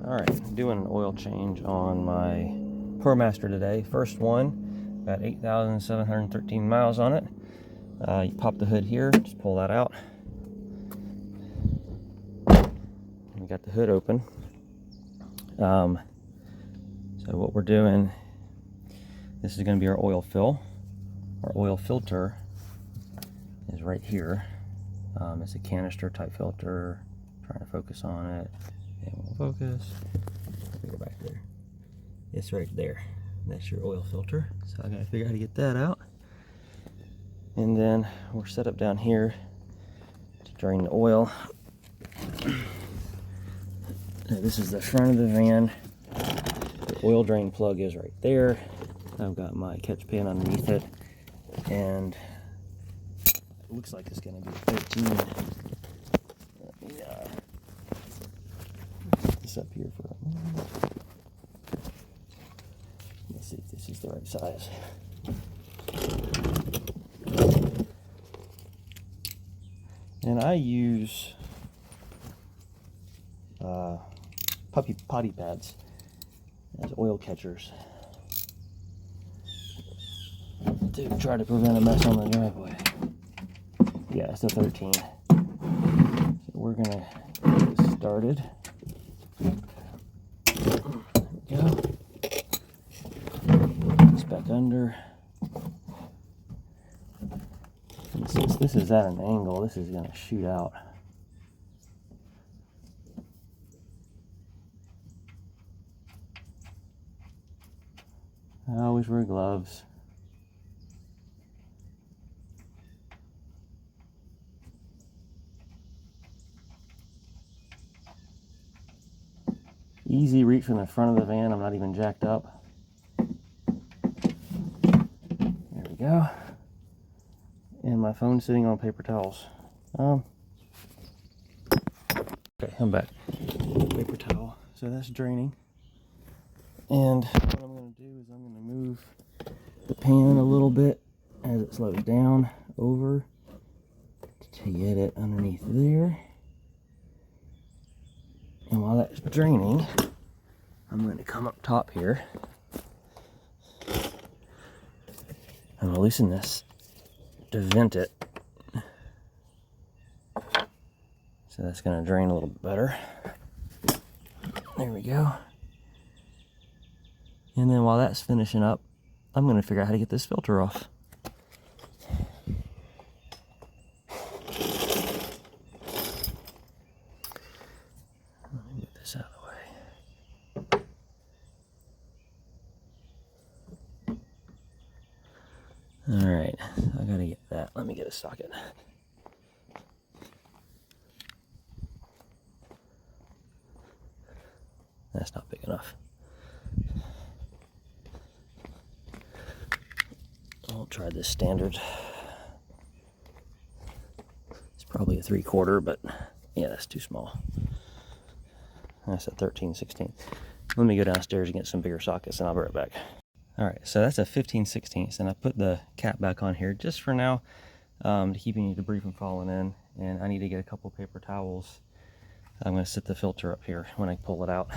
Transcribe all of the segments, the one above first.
Alright, doing an oil change on my Promaster today. First one, got 8,713 miles on it. You pop the hood here, just pull that out. We got the hood open. So what we're doing, this is going to be our oil fill. Our oil filter is right here. It's a canister type filter. Trying to focus on it. And we'll focus. Go back there. It's right there. That's your oil filter. So I gotta figure out how to get that out. And then we're set up down here to drain the oil. This is the front of the van. The oil drain plug is right there. I've got my catch pan underneath it, and it looks like it's gonna be a 13. Let me put this up here for a moment. Let's see if this is the right size. And I use potty pads as oil catchers to try to prevent a mess on the driveway. Yeah, it's a 13. So we're gonna get this started. There we go. Put this back under. And since this is at an angle, this is gonna shoot out. I always wear gloves. Easy reach from the front of the van. I'm not even jacked up. There we go. And my phone's sitting on paper towels. Okay, I'm back. Paper towel. So that's draining. And what I'm going to do is I'm going to move the pan a little bit as it slows down over to get it underneath there. And while that's draining, I'm going to come up top here. I'm going to loosen this to vent it. So that's going to drain a little bit better. There we go. And then while that's finishing up, I'm going to figure out how to get this filter off. Let me get this out of the way. Alright, I gotta get that. Let me get a socket. That's not big enough. I'll try this standard. It's probably a 3/4, but yeah, that's too small. That's a 13/16. Let me go downstairs and get some bigger sockets and I'll be right back. Alright, so that's a 15/16, and I put the cap back on here just for now to keep any debris from falling in. And I need to get a couple paper towels. I'm going to set the filter up here when I pull it out.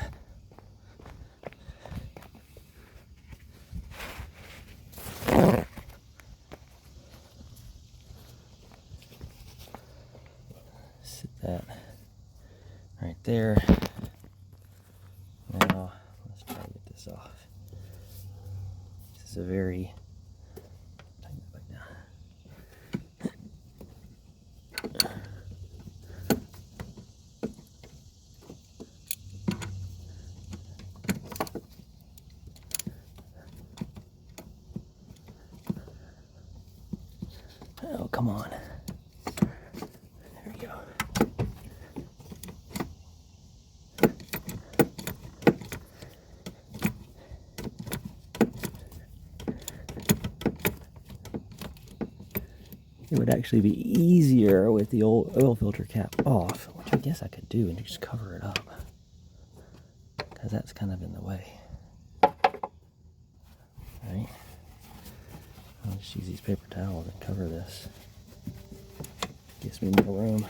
Sit that right there. Now let's try to get this off. This is a very tighten that back down. Oh, come on. There we go. It would actually be easier with the old oil filter cap off, which I guess I could do and just cover it up, because that's kind of in the way. Right? I'll just use these paper towels and cover this. Gives me more room.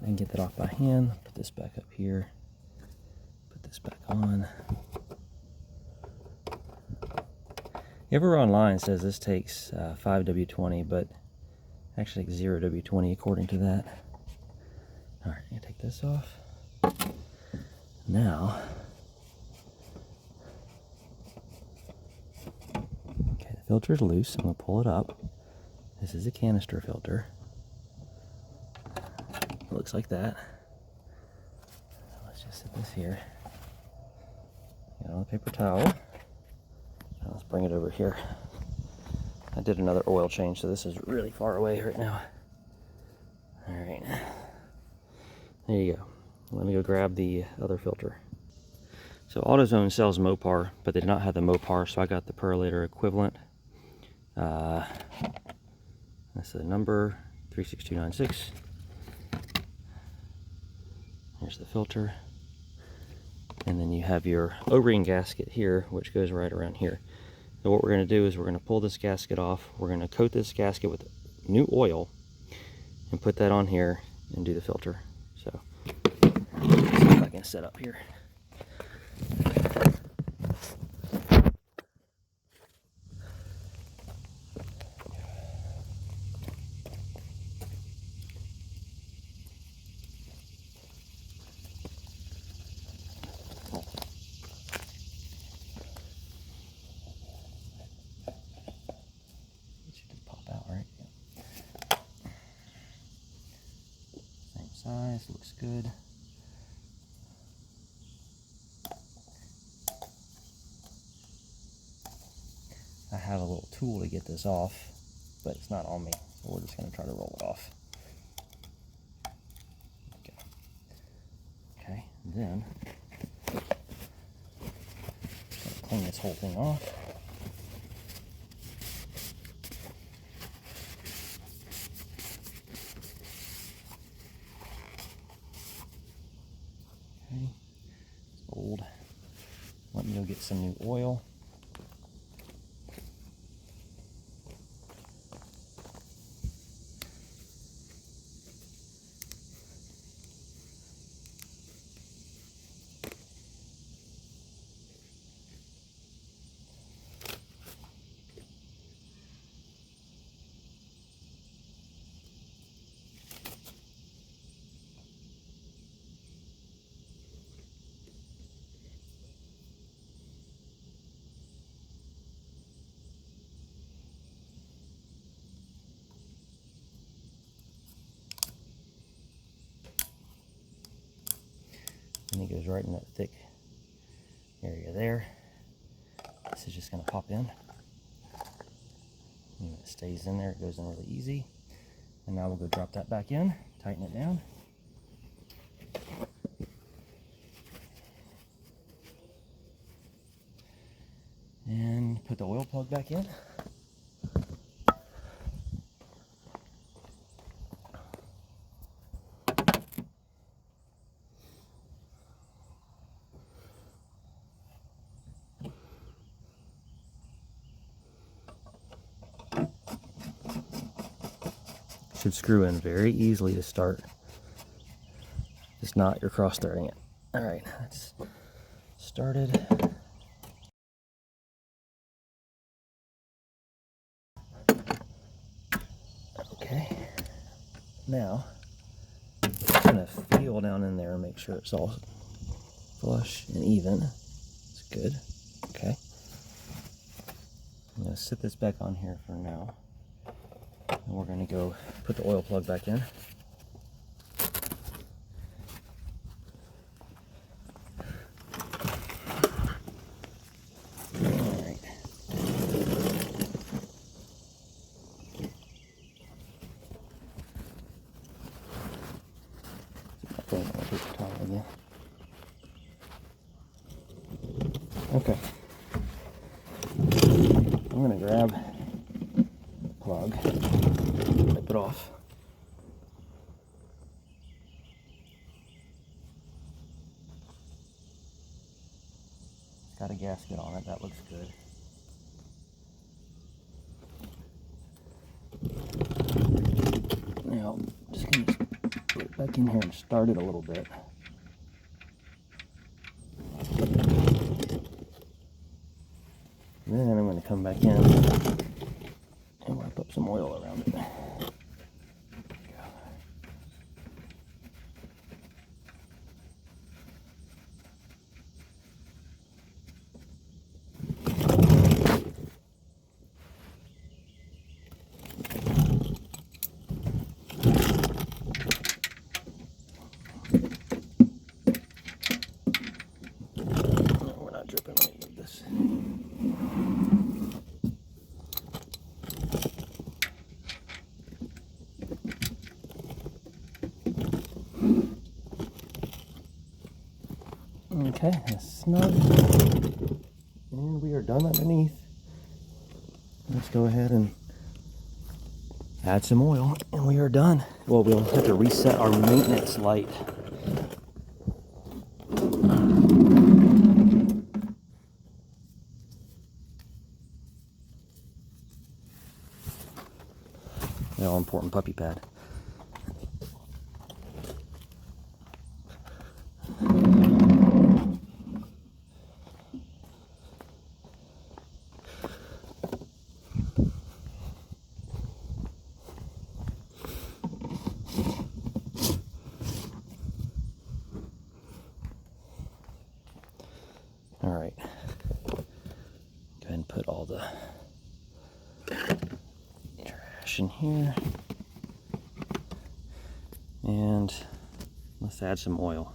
I can get that off by hand. Put this back up here. Put this back on. Everywhere online says this takes 5W20, but actually takes 0W20 according to that. All right, I'm gonna take this off. Now, okay, the filter is loose. I'm gonna pull it up. This is a canister filter. It looks like that. Let's just set this here. Get on the paper towel. Now let's bring it over here. I did another oil change, so this is really far away right now. All right, there you go. Let me go grab the other filter. So AutoZone sells Mopar, but they did not have the Mopar, so I got the Perlator equivalent. That's the number 36296. Here's the filter. And then you have your O-ring gasket here, which goes right around here. So what we're going to do is we're going to pull this gasket off. We're going to coat this gasket with new oil and put that on here and do the filter. So let's see if I can set up here. Size, looks good. I have a little tool to get this off, but it's not on me, so we're just going to try to roll it off. Okay, and then clean this whole thing off. Okay, it's old. Let me go get some new oil. And it goes right in that thick area there. This is just going to pop in. And it stays in there, it goes in really easy. And now we'll go drop that back in, tighten it down. And put the oil plug back in. Should screw in very easily to start. Just not you're cross threading it. All right, that's started. Okay, now I'm gonna feel down in there and make sure it's all flush and even. It's good. Okay, I'm gonna sit this back on here for now. And we're going to go put the oil plug back in. Alright. Okay. I'm going to grab the plug, rip it off. It's got a gasket on it, that looks good. Now, just going to put it back back in here and start it a little bit. Then I'm going to come back in and wipe up some oil around it. We're not dripping. Let me move this. Okay, that's snug. And we are done underneath. Let's go ahead and add some oil, and we are done. Well, we'll have to reset our maintenance light. The all-important puppy pad. All right, go ahead and put all the trash in here, and let's add some oil.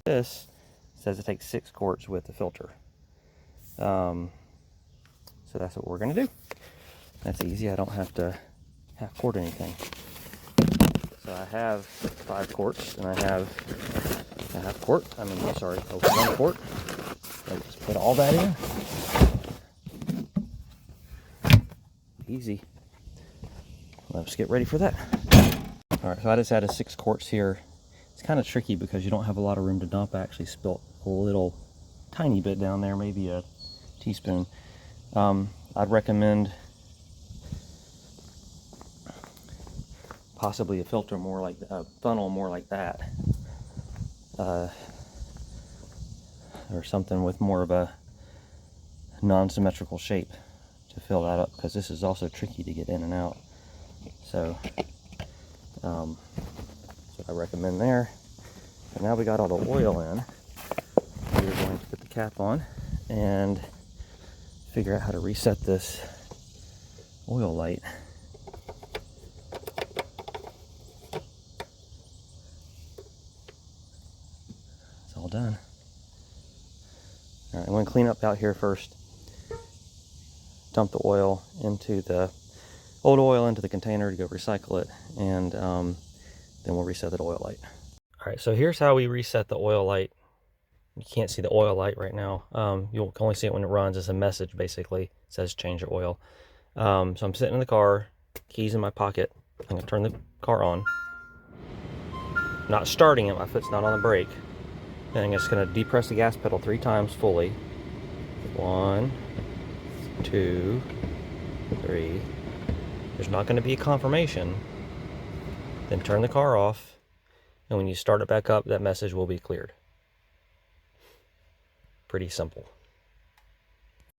This says it takes 6 quarts with the filter, so that's what we're going to do. That's easy. I don't have to half quart anything. So I have 5 quarts, and I have a half quart. I mean, sorry, 1 quart. Let's just put all that in. Easy. Let's get ready for that. All right, so I just added 6 quarts here. It's kind of tricky because you don't have a lot of room to dump. I actually spilt a little tiny bit down there, maybe a teaspoon. I'd recommend possibly a filter more like a funnel more like that, or something with more of a non-symmetrical shape to fill that up, because this is also tricky to get in and out. So that's what I recommend there. And now we got all the oil in, we're going to put the cap on and figure out how to reset this oil light. It's all done. All right, I'm going to clean up out here first. Dump the oil into the old oil into the container to go recycle it, and then we'll reset the oil light. All right, so here's how we reset the oil light. You can't see the oil light right now. You'll only see it when it runs. It's a message, basically. It says change your oil. So I'm sitting in the car, keys in my pocket. I'm going to turn the car on. Not starting it, my foot's not on the brake. And I'm just going to depress the gas pedal 3 times fully. 1, 2, 3. There's not going to be a confirmation. Then turn the car off, and when you start it back up, that message will be cleared. Pretty simple.